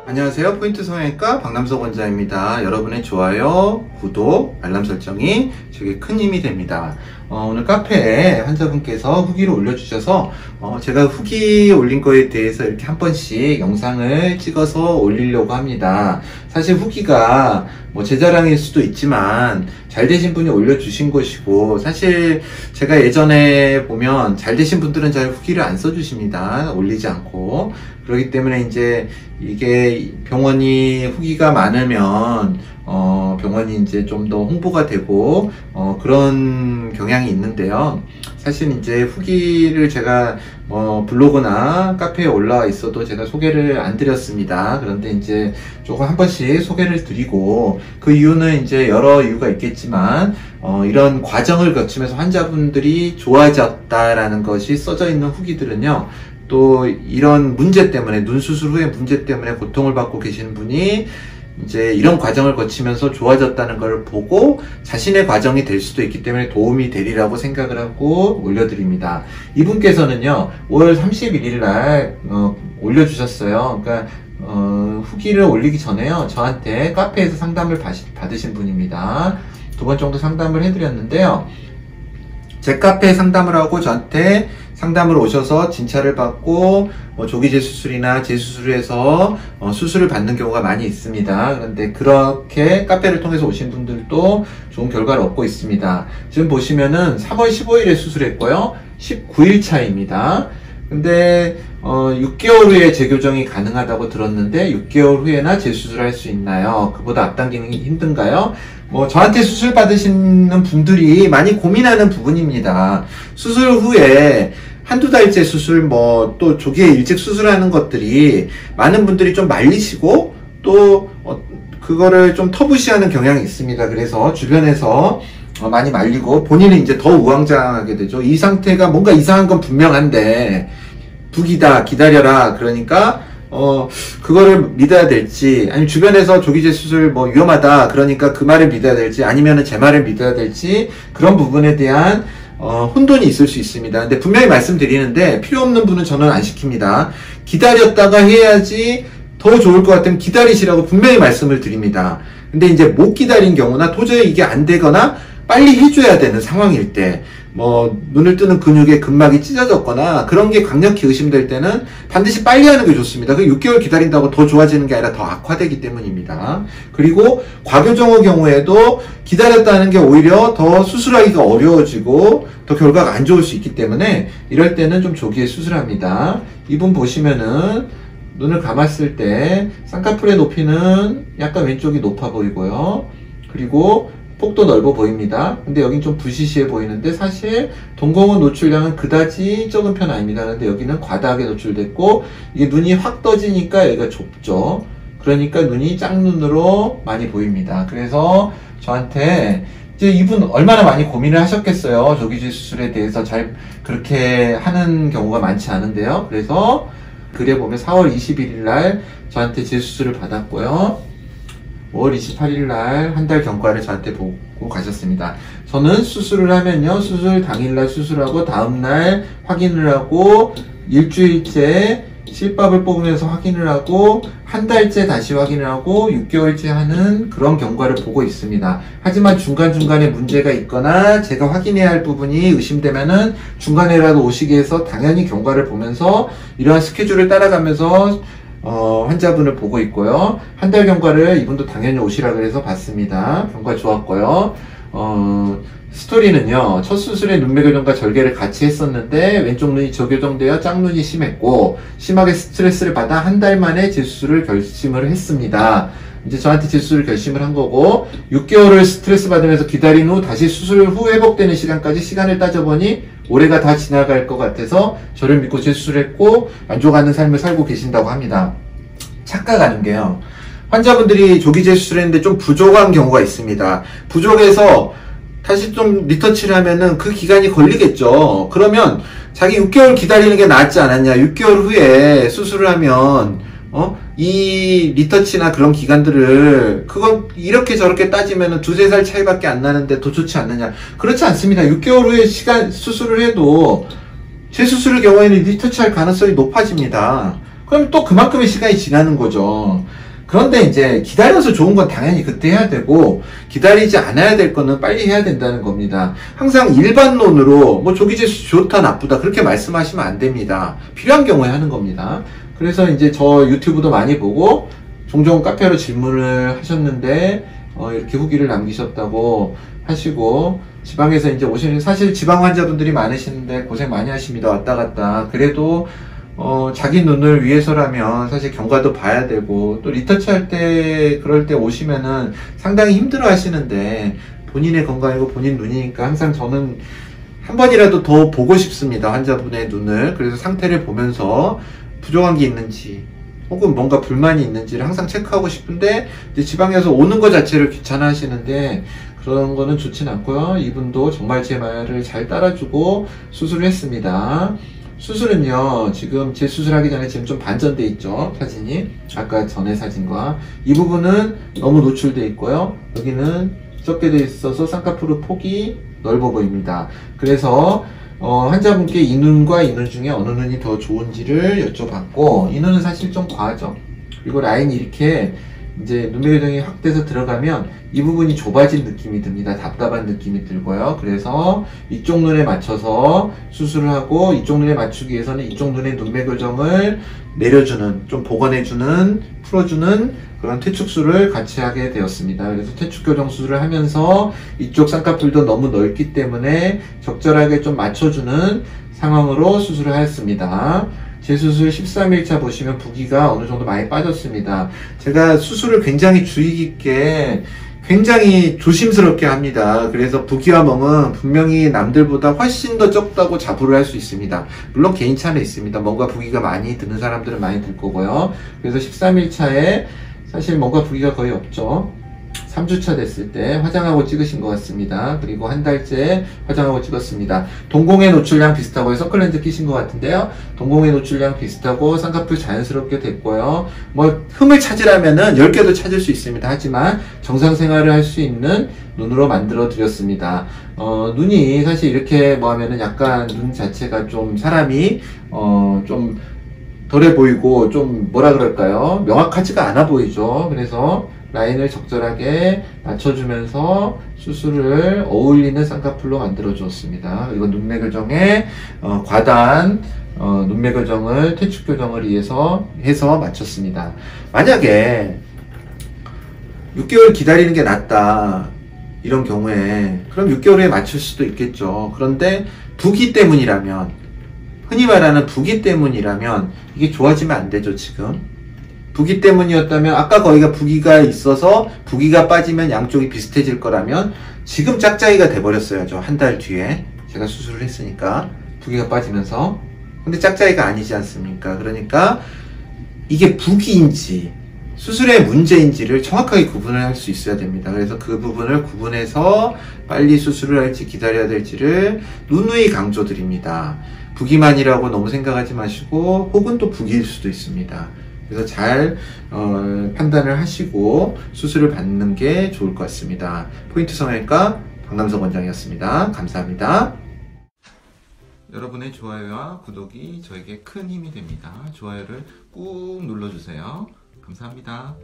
안녕하세요. 포인트 성형외과 박남석 원장입니다. 여러분의 좋아요, 구독, 알람 설정이 제게 큰 힘이 됩니다. 오늘 카페에 환자분께서 후기를 올려주셔서 제가 후기 올린 거에 대해서 이렇게 한 번씩 영상을 찍어서 올리려고 합니다. 사실 후기가 제 자랑일 수도 있지만 잘 되신 분이 올려주신 것이고, 사실 제가 예전에 보면 잘 되신 분들은 잘 후기를 안 써주십니다. 올리지 않고. 그렇기 때문에 이제 이게 병원이 후기가 많으면 병원이 이제 좀 더 홍보가 되고 그런 경향이 있는데요. 사실 이제 후기를 제가 블로그나 카페에 올라와 있어도 제가 소개를 안 드렸습니다. 그런데 이제 조금 한 번씩 소개를 드리고, 그 이유는 이제 여러 이유가 있겠지만 이런 과정을 거치면서 환자분들이 좋아졌다라는 것이 써져 있는 후기들은요, 또 이런 문제 때문에, 눈 수술 후에 문제 때문에 고통을 받고 계시는 분이 이제 이런 과정을 거치면서 좋아졌다는 걸 보고 자신의 과정이 될 수도 있기 때문에 도움이 되리라고 생각을 하고 올려드립니다. 이분께서는요 5월 31일 날 올려주셨어요. 그러니까 후기를 올리기 전에요, 저한테 카페에서 상담을 받으신 분입니다. 2번 정도 상담을 해드렸는데요, 제 카페에 상담을 하고 저한테 상담을 오셔서 진찰을 받고 조기재 수술이나 재수술을 해서 수술을 받는 경우가 많이 있습니다. 그런데 그렇게 카페를 통해서 오신 분들도 좋은 결과를 얻고 있습니다. 지금 보시면은 3월 15일에 수술했고요, 19일 차입니다. 근데 6개월 후에 재교정이 가능하다고 들었는데 6개월 후에나 재수술할 수 있나요? 그보다 앞당기는 게 힘든가요? 저한테 수술 받으시는 분들이 많이 고민하는 부분입니다. 수술 후에 한두 달째 수술, 또 조기에 일찍 수술하는 것들이 많은 분들이 좀 말리시고 또 그거를 좀 터부시하는 경향이 있습니다. 그래서 주변에서 많이 말리고 본인은 이제 더 우왕좌왕하게 되죠. 이 상태가 뭔가 이상한 건 분명한데 북이다, 기다려라, 그러니까 그거를 믿어야 될지, 아니면 주변에서 조기재 수술 위험하다, 그러니까 그 말을 믿어야 될지, 아니면은 제 말을 믿어야 될지, 그런 부분에 대한 혼돈이 있을 수 있습니다. 근데 분명히 말씀드리는데, 필요 없는 분은 저는 안 시킵니다. 기다렸다가 해야지 더 좋을 것 같으면 기다리시라고 분명히 말씀을 드립니다. 근데 이제 못 기다린 경우나 도저히 이게 안 되거나 빨리 해줘야 되는 상황일 때, 눈을 뜨는 근육에 근막이 찢어졌거나 그런 게 강력히 의심될 때는 반드시 빨리 하는 게 좋습니다. 그 6개월 기다린다고 더 좋아지는 게 아니라 더 악화되기 때문입니다. 그리고 과교정 후 경우에도 기다렸다는 게 오히려 더 수술하기가 어려워지고 더 결과가 안 좋을 수 있기 때문에 이럴 때는 좀 조기에 수술합니다. 이분 보시면은 눈을 감았을 때 쌍꺼풀의 높이는 약간 왼쪽이 높아 보이고요. 그리고 폭도 넓어 보입니다. 근데 여긴 좀 부시시해 보이는데 사실 동공은 노출량은 그다지 적은 편 아닙니다. 그런데 여기는 과다하게 노출됐고, 이게 눈이 확 떠지니까 여기가 좁죠. 그러니까 눈이 짝눈으로 많이 보입니다. 그래서 저한테 이제 이분 얼마나 많이 고민을 하셨겠어요. 조기재 수술에 대해서 잘 그렇게 하는 경우가 많지 않은데요. 그래서 글에 보면 4월 21일 날 저한테 재수술을 받았고요. 5월 28일 날 한 달 경과를 저한테 보고 가셨습니다. 저는 수술을 하면요, 수술 당일날 수술하고 다음날 확인을 하고 일주일째 실밥을 뽑으면서 확인을 하고 한 달째 다시 확인을 하고 6개월째 하는 그런 경과를 보고 있습니다. 하지만 중간중간에 문제가 있거나 제가 확인해야 할 부분이 의심되면은 중간에라도 오시게 해서 당연히 경과를 보면서 이러한 스케줄을 따라가면서 환자분을 보고 있고요. 한 달 경과를 이분도 당연히 오시라 그래서 봤습니다. 경과 좋았고요. 스토리는요, 첫 수술에 눈매 교정과 절개를 같이 했었는데 왼쪽 눈이 저교정되어 짝눈이 심했고 심하게 스트레스를 받아 한 달 만에 재수술을 결심을 했습니다. 이제 저한테 재수술을 결심을 한 거고, 6개월을 스트레스 받으면서 기다린 후 다시 수술 후 회복되는 시간까지 시간을 따져보니 올해가 다 지나갈 것 같아서 저를 믿고 재수술했고 만족하는 삶을 살고 계신다고 합니다. 착각하는 게요, 환자분들이 조기재 수술했는데 좀 부족한 경우가 있습니다. 부족해서 다시 좀 리터치를 하면은 그 기간이 걸리겠죠. 그러면 자기 6개월 기다리는 게 낫지 않았냐, 6개월 후에 수술을 하면 이 리터치나 그런 기간들을, 그건 이렇게 저렇게 따지면은 2~3살 차이밖에 안 나는데 더 좋지 않느냐. 그렇지 않습니다. 6개월 후에 수술을 해도 재수술의 경우에는 리터치 할 가능성이 높아집니다. 그럼 또 그만큼의 시간이 지나는 거죠. 그런데 이제 기다려서 좋은 건 당연히 그때 해야 되고, 기다리지 않아야 될 거는 빨리 해야 된다는 겁니다. 항상 일반론으로 뭐 조기제수 좋다 나쁘다 그렇게 말씀하시면 안 됩니다. 필요한 경우에 하는 겁니다. 그래서 이제 저 유튜브도 많이 보고 종종 카페로 질문을 하셨는데 이렇게 후기를 남기셨다고 하시고, 지방에서 이제 오시는, 사실 지방 환자분들이 많으시는데 고생 많이 하십니다. 왔다 갔다. 그래도 자기 눈을 위해서라면 사실 경과도 봐야 되고, 또 리터치 할 때, 그럴 때 오시면은 상당히 힘들어 하시는데, 본인의 건강이고 본인 눈이니까 항상 저는 한 번이라도 더 보고 싶습니다. 환자분의 눈을. 그래서 상태를 보면서 부족한 게 있는지, 혹은 뭔가 불만이 있는지를 항상 체크하고 싶은데, 이제 지방에서 오는 것 자체를 귀찮아 하시는데, 그런 거는 좋진 않고요. 이분도 정말 제 말을 잘 따라주고 수술을 했습니다. 수술은요, 지금 제 수술하기 전에 지금 좀 반전돼 있죠, 사진이. 아까 전에 사진과. 이 부분은 너무 노출돼 있고요. 여기는 적게 돼 있어서 쌍꺼풀 폭이 넓어 보입니다. 그래서 환자분께 이 눈과 이 눈 중에 어느 눈이 더 좋은지를 여쭤봤고, 이 눈은 사실 좀 과하죠. 그리고 라인이 이렇게 이제 눈매 교정이 확 돼서 들어가면 이 부분이 좁아진 느낌이 듭니다. 답답한 느낌이 들고요. 그래서 이쪽 눈에 맞춰서 수술을 하고, 이쪽 눈에 맞추기 위해서는 이쪽 눈의 눈매 교정을 내려주는, 좀 복원해주는, 풀어주는 그런 퇴축술을 같이 하게 되었습니다. 그래서 퇴축 교정 수술을 하면서 이쪽 쌍꺼풀도 너무 넓기 때문에 적절하게 좀 맞춰주는 상황으로 수술을 하였습니다. 제 수술 13일차 보시면 붓기가 어느 정도 많이 빠졌습니다. 제가 수술을 굉장히 주의 깊게, 굉장히 조심스럽게 합니다. 그래서 붓기와 멍은 분명히 남들보다 훨씬 더 적다고 자부를 할 수 있습니다. 물론 개인차는 있습니다. 뭔가 붓기가 많이 드는 사람들은 많이 들 거고요. 그래서 13일차에 사실 뭔가 붓기가 거의 없죠. 3주차 됐을 때 화장하고 찍으신 것 같습니다. 그리고 한 달째 화장하고 찍었습니다. 동공의 노출량 비슷하고 선클렌즈 끼신 것 같은데요. 동공의 노출량 비슷하고 쌍꺼풀 자연스럽게 됐고요. 뭐 흠을 찾으라면은 10개도 찾을 수 있습니다. 하지만 정상 생활을 할 수 있는 눈으로 만들어 드렸습니다. 눈이 사실 이렇게 뭐 하면은 약간 눈 자체가 좀 사람이 좀 덜해 보이고 좀 뭐라 그럴까요? 명확하지가 않아 보이죠. 그래서 라인을 적절하게 맞춰주면서 수술을 어울리는 쌍꺼풀로 만들어 주었습니다. 그리고 눈매 교정에 과다한 눈매 교정을, 퇴축 교정을 해서 마쳤습니다. 만약에 6개월 기다리는 게 낫다, 이런 경우에 그럼 6개월 후에 맞출 수도 있겠죠. 그런데 붓기 때문이라면, 흔히 말하는 붓기 때문이라면 이게 좋아지면 안 되죠. 지금 붓기 때문이었다면, 아까 거기가 붓기가 있어서 붓기가 빠지면 양쪽이 비슷해질 거라면 지금 짝짝이가 돼버렸어야죠. 한 달 뒤에 제가 수술을 했으니까 붓기가 빠지면서. 근데 짝짝이가 아니지 않습니까? 그러니까 이게 붓기인지 수술의 문제인지를 정확하게 구분을 할 수 있어야 됩니다. 그래서 그 부분을 구분해서 빨리 수술을 할지 기다려야 될지를 누누이 강조드립니다. 붓기만이라고 너무 생각하지 마시고, 혹은 또 붓기일 수도 있습니다. 그래서 잘 판단을 하시고 수술을 받는 게 좋을 것 같습니다. 포인트 성형외과 박남석 원장이었습니다. 감사합니다. 여러분의 좋아요와 구독이 저에게 큰 힘이 됩니다. 좋아요를 꾹 눌러주세요. 감사합니다.